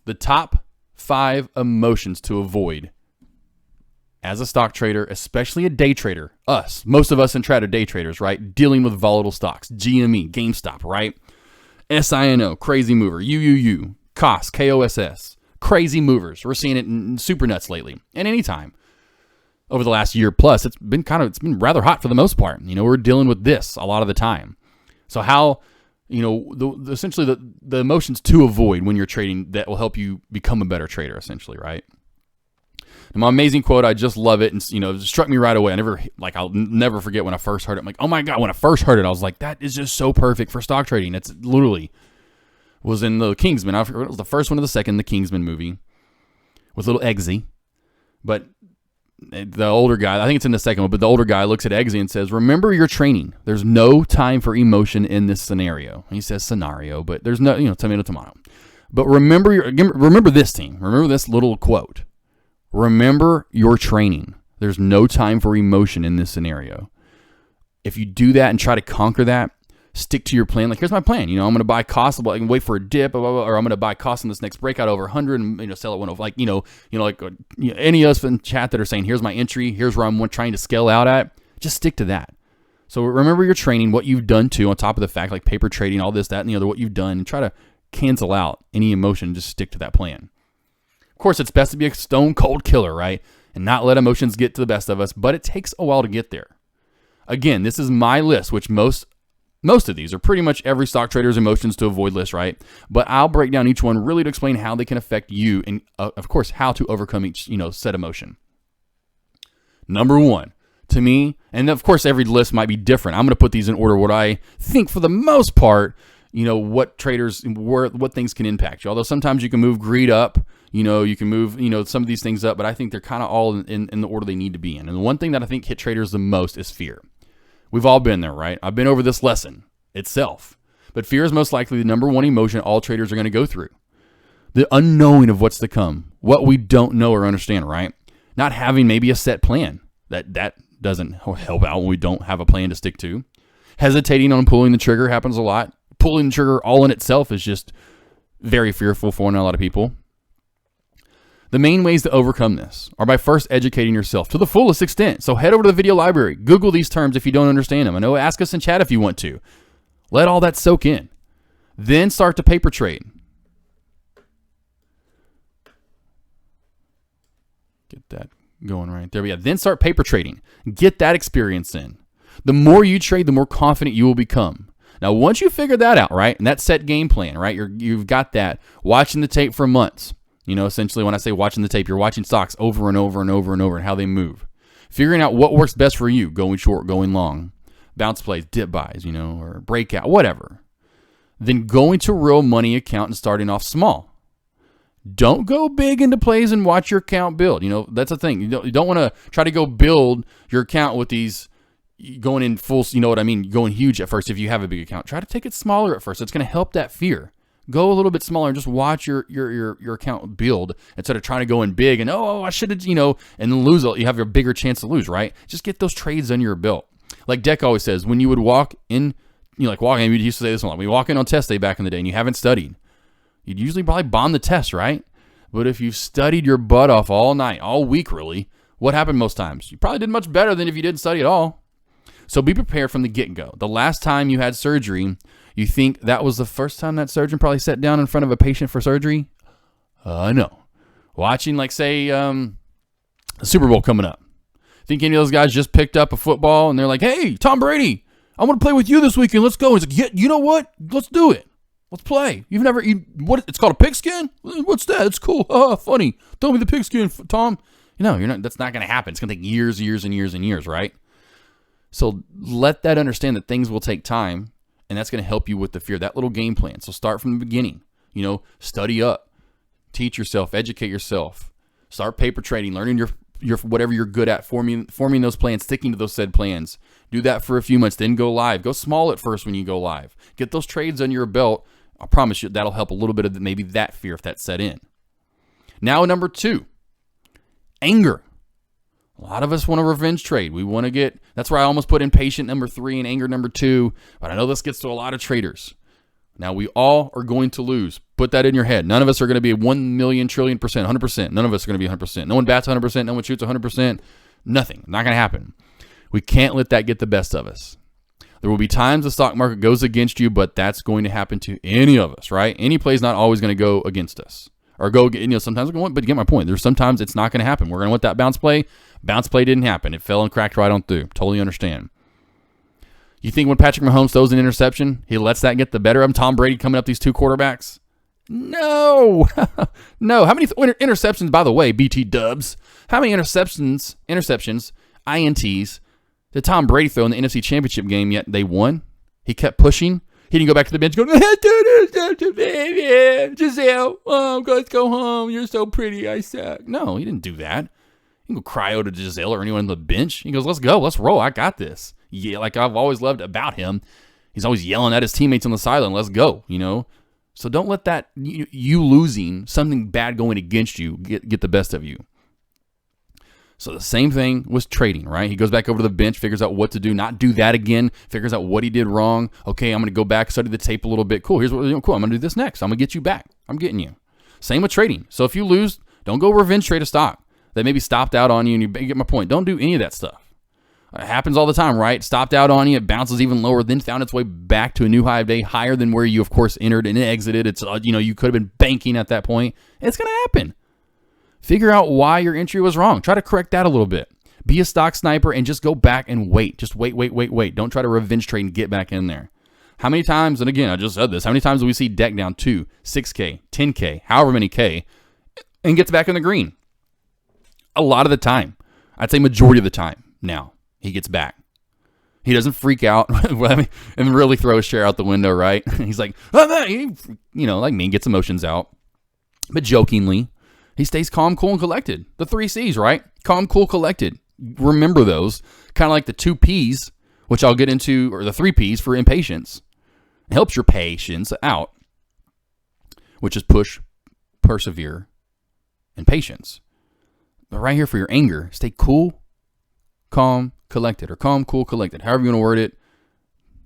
The top 5 emotions to avoid as a stock trader, especially a day trader. Most of us intraday day traders, right? Dealing with volatile stocks, GME, GameStop, right? SINO, crazy mover, UUU, KOSS, KOSS, crazy movers. We're seeing it in super nuts lately. And anytime over the last year plus, it's been rather hot for the most part. We're dealing with this a lot of the time. So how, essentially the emotions to avoid when you're trading that will help you become a better trader, essentially, right? And my amazing quote, I just love it, and it struck me right away. I'll never forget when I first heard it. I'm like, oh my God, when I first heard it, I was like, that is just so perfect for stock trading. It's literally was in the Kingsman. I forget it was the first one or the second, the Kingsman movie with little Eggsy. But the older guy, I think it's in the second one, but the older guy looks at Eggsy and says, remember your training. There's no time for emotion in this scenario. He says scenario, but there's no, tomato. But remember this, team. Remember this little quote. Remember your training. There's no time for emotion in this scenario. If you do that and try to conquer that, stick to your plan. Like, here's my plan. I'm going to buy KOSS, I can wait for a dip, or I'm going to buy KOSS in this next breakout over 100 and sell it when over. Any of us in chat that are saying, here's my entry, here's where I'm trying to scale out at. Just stick to that. So remember your training, what you've done too, on top of the fact, like paper trading, all this, that, and the other, what you've done, and try to cancel out any emotion. Just stick to that plan. Of course, it's best to be a stone cold killer, right? And not let emotions get to the best of us, but it takes a while to get there. Again, this is my list, which most of these are pretty much every stock trader's emotions to avoid list, right? But I'll break down each one really to explain how they can affect you and, of course, how to overcome each, said emotion. Number 1, to me, and of course, every list might be different. I'm going to put these in order what I think for the most part, what things can impact you. Although sometimes you can move greed up, you can move, some of these things up, but I think they're kind of all in the order they need to be in. And the one thing that I think hit traders the most is fear. We've all been there, right? I've been over this lesson itself. But fear is most likely the number 1 emotion all traders are going to go through. The unknowing of what's to come, what we don't know or understand, right? Not having maybe a set plan. That doesn't help out when we don't have a plan to stick to. Hesitating on pulling the trigger happens a lot. Pulling the trigger all in itself is just very fearful for a lot of people. The main ways to overcome this are by first educating yourself to the fullest extent. So head over to the video library. Google these terms if you don't understand them. I know, ask us in chat if you want to. Let all that soak in. Then start to paper trade. Get that going right there. Then start paper trading. Get that experience in. The more you trade, the more confident you will become. Now, once you figure that out, right, and that set game plan, right, you've got that, watching the tape for months. Essentially, when I say watching the tape, you're watching stocks over and over and over and over and how they move. Figuring out what works best for you, going short, going long, bounce plays, dip buys, or breakout, whatever. Then going to real money account and starting off small. Don't go big into plays and watch your account build. That's the thing. You don't want to try to go build your account with these going in full, going huge at first if you have a big account. Try to take it smaller at first. It's going to help that fear. Go a little bit smaller and just watch your account build instead of trying to go in big and, I should have, and then lose. You have a bigger chance to lose, right? Just get those trades under your belt. Like Deck always says, when you would walk in, walking, we used to say this one, when you walk in on test day back in the day and you haven't studied, you'd usually probably bomb the test, right? But if you've studied your butt off all night, all week really, what happened most times? You probably did much better than if you didn't study at all. So be prepared from the get-go. The last time you had surgery, you think that was the first time that surgeon probably sat down in front of a patient for surgery? No. Watching, like, say, the Super Bowl coming up. Think any of those guys just picked up a football and they're like, hey, Tom Brady, I want to play with you this weekend. Let's go. He's like, yeah, you know what? Let's do it. Let's play. What? It's called a pigskin? What's that? It's cool. Funny. Throw me the pigskin, Tom. You're not. That's not going to happen. It's going to take years and years, right? So let that understand that things will take time, and that's going to help you with the fear, that little game plan. So start from the beginning, study up, teach yourself, educate yourself, start paper trading, learning your whatever you're good at, forming those plans, sticking to those said plans. Do that for a few months, then go live. Go small at first when you go live. Get those trades under your belt. I promise you that'll help a little bit of maybe that fear if that's set in. Now, number 2, anger. A lot of us want a revenge trade. We want to that's where I almost put impatient number 3 and anger number 2. But I know this gets to a lot of traders. Now, we all are going to lose. Put that in your head. None of us are going to be 1 million trillion percent, 100%. None of us are going to be 100%. No one bats 100%. No one shoots 100%. Nothing. Not going to happen. We can't let that get the best of us. There will be times the stock market goes against you, but that's going to happen to any of us, right? Any play is not always going to go against us. Or go, sometimes we're going, but you get my point. There's sometimes it's not going to happen. We're going to want that bounce play. Bounce play didn't happen. It fell and cracked right on through. Totally understand. You think when Patrick Mahomes throws an interception, he lets that get the better of him? Tom Brady coming up these two quarterbacks? No. No. How many interceptions, by the way, BT dubs? How many interceptions, INTs, did Tom Brady throw in the NFC Championship game yet they won? He kept pushing. He didn't go back to the bench going, Giselle, let's go home. You're so pretty. I suck. No, he didn't do that. He didn't go cry out to Giselle or anyone on the bench. He goes, let's go. Let's roll. I got this. Yeah, like I've always loved about him. He's always yelling at his teammates on the sideline, let's go, So don't let that, you losing, something bad going against you, get the best of you. So the same thing was trading, right? He goes back over to the bench, figures out what to do, not do that again, figures out what he did wrong. Okay, I'm going to go back, study the tape a little bit. Cool, here's what we're doing. Cool, I'm going to do this next. I'm going to get you back. I'm getting you. Same with trading. So if you lose, don't go revenge trade a stock that maybe stopped out on you, and you get my point. Don't do any of that stuff. It happens all the time, right? Stopped out on you, it bounces even lower, then found its way back to a new high of day, higher than where you, of course, entered and exited. It's, you could have been banking at that point. It's going to happen. Figure out why your entry was wrong. Try to correct that a little bit. Be a stock sniper and just go back and wait. Just wait. Don't try to revenge trade and get back in there. How many times, and again, I just said this, how many times do we see deck down 2, 6K, 10K, however many K, and gets back in the green? A lot of the time. I'd say majority of the time now. He gets back. He doesn't freak out and really throw his chair out the window, right? He's like, like me, gets emotions out. But jokingly, he stays calm, cool, and collected. The 3 C's, right? Calm, cool, collected. Remember those. Kind of like the 2 P's, which I'll get into, or the 3 P's for impatience. It helps your patience out, which is push, persevere, and patience. But right here for your anger, stay cool, calm, collected, or calm, cool, collected, however you want to word it,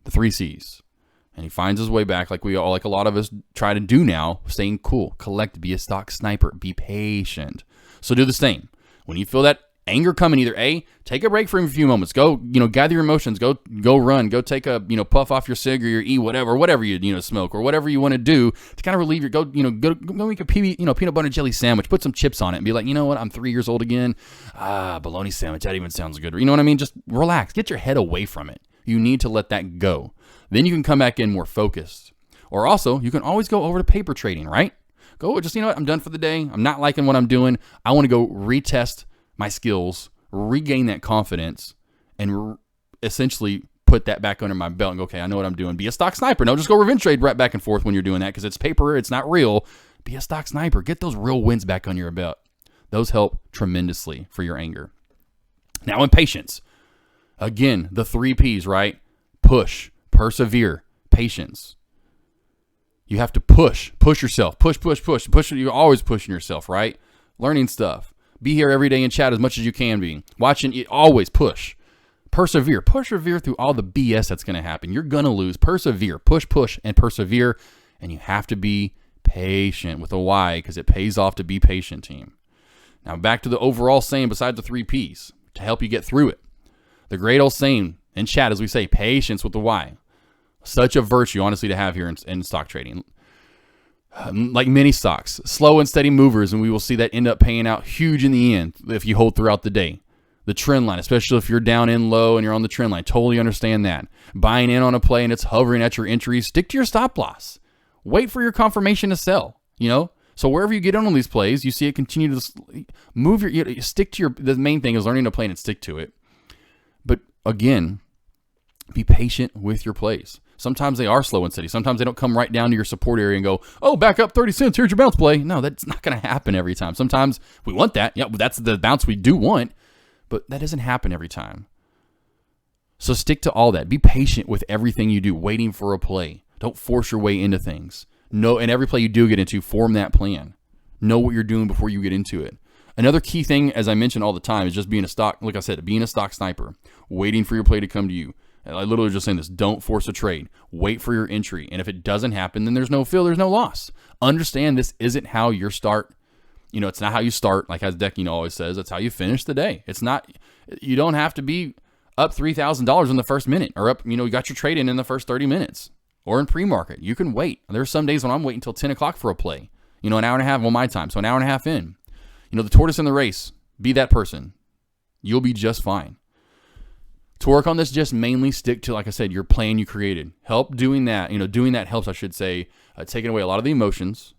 the 3 C's. And he finds his way back like a lot of us try to do now, staying cool, collect, be a stock sniper, be patient. So do the same. When you feel that anger coming, either A, take a break for a few moments, go, gather your emotions, go run, go take a, puff off your cig or your E, whatever you, smoke, or whatever you want to do to kind of relieve your, go make a peanut butter jelly sandwich, put some chips on it and be like, you know what, I'm 3 years old again. Bologna sandwich, that even sounds good. You know what I mean? Just relax, get your head away from it. You need to let that go. Then you can come back in more focused. Or also, you can always go over to paper trading, right? Go, just, what, I'm done for the day. I'm not liking what I'm doing. I want to go retest my skills, regain that confidence, and essentially put that back under my belt and go, okay, I know what I'm doing. Be a stock sniper. No, just go revenge trade right back and forth when you're doing that because it's paper, it's not real. Be a stock sniper. Get those real wins back on your belt. Those help tremendously for your anger. Now, impatience. Again, the 3 P's, right? Push, persevere, patience. You have to push yourself. Push. You're always pushing yourself, right? Learning stuff. Be here every day and chat as much as you can be. Watching, always push. Persevere through all the BS that's going to happen. You're going to lose. Persevere. Push, and persevere. And you have to be patient with a Y because it pays off to be patient, team. Now, back to the overall saying besides the 3 P's to help you get through it. The great old saying in chat, as we say, patience with the Y. Such a virtue, honestly, to have here in stock trading. Like many stocks, slow and steady movers, and we will see that end up paying out huge in the end if you hold throughout the day. The trend line, especially if you're down in low and you're on the trend line, totally understand that. Buying in on a play and it's hovering at your entries, stick to your stop loss. Wait for your confirmation to sell, So wherever you get in on these plays, you see it continue to move stick to the main thing is learning to play and stick to it. But again, be patient with your plays. Sometimes they are slow and steady. Sometimes they don't come right down to your support area and go, oh, back up 30 cents. Here's your bounce play. No, that's not going to happen every time. Sometimes we want that. Yeah, that's the bounce we do want, but that doesn't happen every time. So stick to all that. Be patient with everything you do, waiting for a play. Don't force your way into things. No, and every play you do get into, form that plan. Know what you're doing before you get into it. Another key thing, as I mentioned all the time, is just being a stock, like I said, being a stock sniper, waiting for your play to come to you. And I literally just saying this, don't force a trade. Wait for your entry. And if it doesn't happen, then there's no fill, there's no loss. Understand this isn't how your start, it's not how you start, like as Decky always says, it's how you finish the day. It's not, you don't have to be up $3,000 in the first minute or up, you got your trade in the first 30 minutes or in pre-market. You can wait. There's some days when I'm waiting until 10 o'clock for a play, an hour and a half on my time. So an hour and a half in, the tortoise in the race, be that person. You'll be just fine. To work on this, just mainly stick to, like I said, your plan you created. Help doing that. Doing that helps, I should say, taking away a lot of the emotions,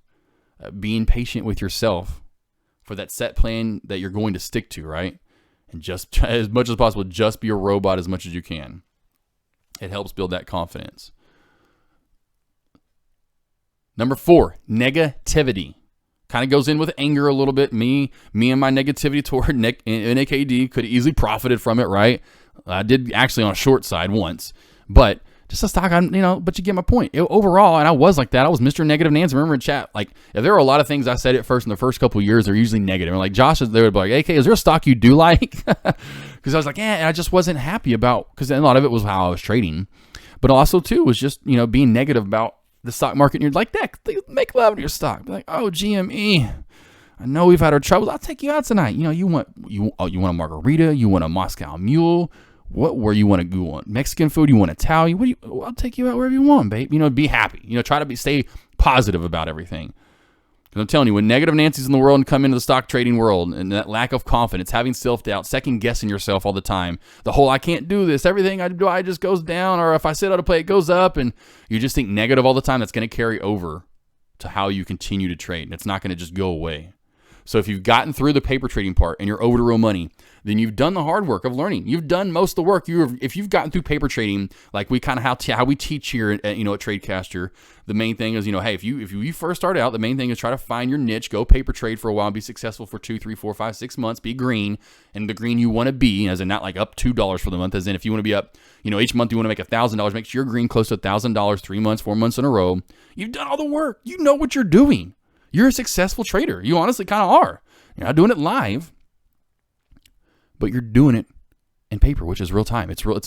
being patient with yourself for that set plan that you're going to stick to, right? And just as much as possible, just be a robot as much as you can. It helps build that confidence. Number 4, negativity. Kind of goes in with anger a little bit. Me and my negativity toward NAKD could have easily profited from it, right? I did actually on a short side once, but just a stock, but you get my point. Overall, and I was like that. I was Mr. Negative Nancy. Remember in chat, like if there were a lot of things I said at first in the first couple of years, they're usually negative. And like Josh, they would be like, AK, is there a stock you do like? Because I was like, and I just wasn't happy about, because a lot of it was how I was trading. But also too was just, being negative about the stock market. And you're like, Nick, make love to your stock. Be like, oh, GME, I know we've had our troubles. I'll take you out tonight. You want a margarita? You want a Moscow Mule? Where you want to go on? Mexican food? You want Italian? I'll take you out wherever you want, babe. Be happy. Try to stay positive about everything. Because I'm telling you, when negative Nancy's in the world and come into the stock trading world, and that lack of confidence, having self-doubt, second-guessing yourself all the time, the whole I can't do this, everything I do, I just goes down, or if I sit out a play, it goes up, and you just think negative all the time, that's going to carry over to how you continue to trade. It's not going to just go away. So if you've gotten through the paper trading part and you're over to real money, then you've done the hard work of learning. You've done most of the work. If you've gotten through paper trading, like we kind of how we teach here at Tradecaster, the main thing is, hey, if you first start out, the main thing is try to find your niche, go paper trade for a while, be successful for 2, 3, 4, 5, 6 months, be green, and the green you want to be, as in not like up $2 for the month, as in if you want to be up, each month you want to make $1,000, make sure you're green close to $1,000, 3 months, 4 months in a row. You've done all the work. You know what you're doing. You're a successful trader. You honestly kind of are. You're not doing it live, but you're doing it in paper, which is real time. It's real.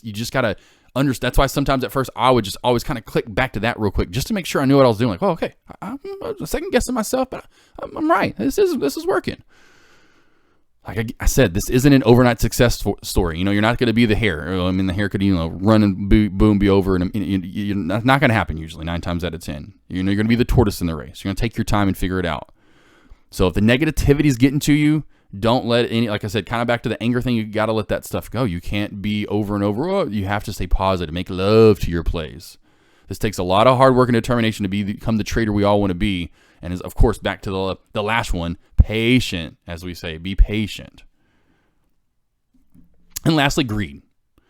You just got to understand. That's why sometimes at first I would just always kind of click back to that real quick just to make sure I knew what I was doing. Like, oh, okay, I'm second guessing myself, but I'm right. This is working. Like I said, this isn't an overnight success story. You're not going to be the hare. The hare could, run and boom, be over. And you're not going to happen usually 9 times out of 10. You're going to be the tortoise in the race. You're going to take your time and figure it out. So if the negativity is getting to you, don't let any, like I said, kind of back to the anger thing, you got to let that stuff go. You can't be over and over. Oh, you have to stay positive, make love to your plays. This takes a lot of hard work and determination to become the trader we all want to be. And is, of course, back to the last one, patient, as we say, be patient. And lastly, greed,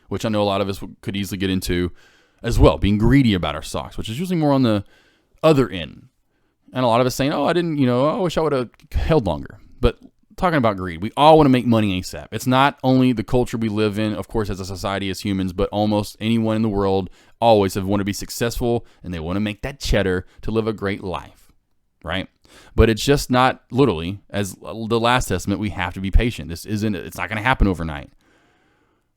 which I know a lot of us could easily get into as well, being greedy about our stocks, which is usually more on the other end. And a lot of us saying, oh, I didn't, I wish I would have held longer. But talking about greed, we all want to make money ASAP. It's not only the culture we live in, of course, as a society, as humans, but almost anyone in the world always want to be successful, and they want to make that cheddar to live a great life, right? But it's just not literally, as the last testament, we have to be patient. It's not going to happen overnight.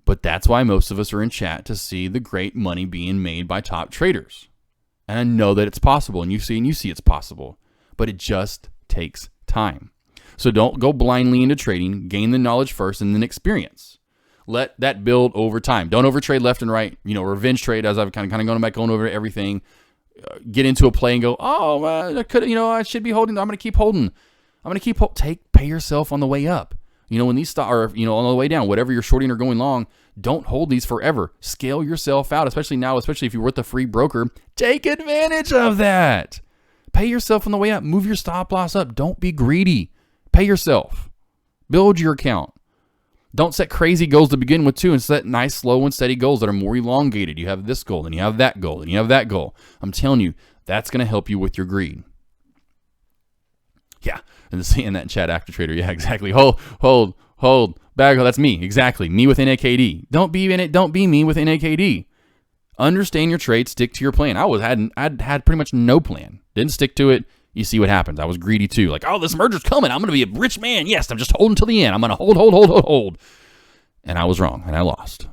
But that's why most of us are in chat to see the great money being made by top traders. And I know that it's possible, and you see it's possible, but it just takes time. So don't go blindly into trading. Gain the knowledge first and then experience. Let that build over time. Don't overtrade left and right. Revenge trade, as I've kind of going over everything. Get into a play and go, oh, I should be holding. I'm going to keep holding. Pay yourself on the way up. When these stocks are, on the way down, whatever you're shorting or going long, don't hold these forever. Scale yourself out, especially if you're with a free broker. Take advantage of that. Pay yourself on the way up. Move your stop loss up. Don't be greedy. Pay yourself. Build your account. Don't set crazy goals to begin with, too, and set nice, slow, and steady goals that are more elongated. You have this goal, and you have that goal, and you have that goal. I'm telling you, that's going to help you with your greed. Yeah, and seeing that in chat, Active Trader. Yeah, exactly. Hold. Bag. That's me. Exactly. Me with NAKD. Don't be in it. Don't be me with NAKD. Understand your trade. Stick to your plan. I'd had pretty much no plan. Didn't stick to it. You see what happens. I was greedy too. Like, oh, this merger's coming. I'm going to be a rich man. Yes, I'm just holding till the end. I'm going to hold. And I was wrong, and I lost.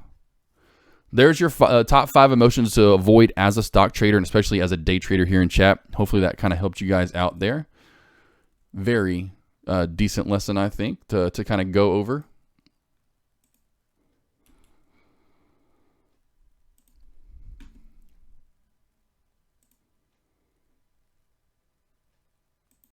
there's your top 5 emotions to avoid as a stock trader, and especially as a day trader here in chat. Hopefully that kind of helped you guys out there. Very decent lesson, I think, to kind of go over.